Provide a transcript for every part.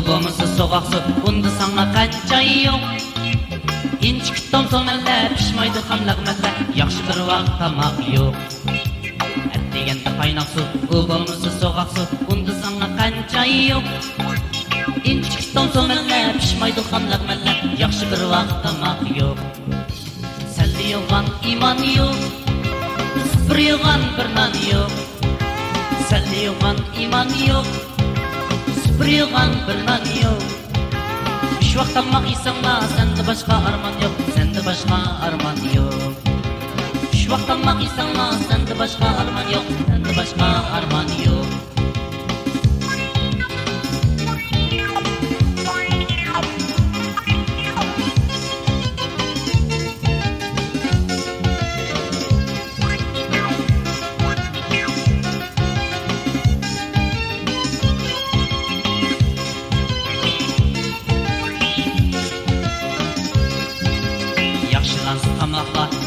bo'lmasa so'g'aqsi unda sana qancha yo'q. İnchik tomsonlar pishmaydi ham lag'matlar, yaxshi bir vaqt tamoq yo'q. Deganda qaynoq suv, u bo'lmasa so'g'aq suv, unda sana qancha yo'q. İnchik tomsonlar pishmaydi ham lag'matlar, yaxshi bir vaqt tamoq yo'q. Salli yo'g'an iymon yo'q, bir yo'g'an bir non yo'q. Salli yo'g'an iymon yo'q, bir yo'g'an bir non yo'q. Şu vaqt tamoq yesanglar, senda boshqa armon yo'q, senda boshqa armon yo'q. Şu vaqt tamoq yesanglar, senda boshqa armon yo'q, senda boshqa armon yo'q.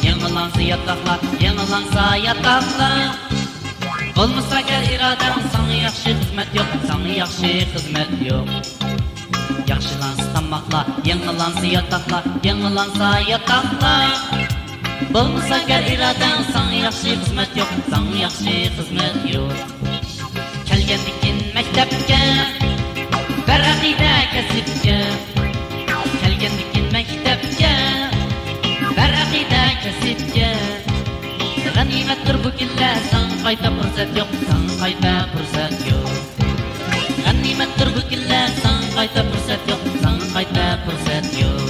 Yanılansa yataklar, yanılansa yataklar. Olmasa gel iraden, sana yaxşı hizmet yok, sana yaxşı hizmet yok. Yaxşılansa tamaklar, yanılansa yataklar, yanılansa yataklar. Olmasa gel iraden, sana yaxşı hizmet yok, sana yaxşı hizmet yok. Kelgendikin mektepke, bir aqide kesipke. Kelgendikin mektepke, bir aqide kesipke. Ganimettir bu killa, san qayta fursat yo'q, san qayta fursat yo'q. Ganimettir bu killa, san qayta fursat yo'q, san qayta fursat yo'q.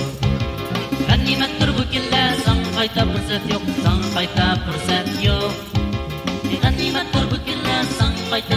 Ganimettir bu killa, san qayta fursat yo'q, san qayta fursat yo'q. Ganimettir bu killa, san qayta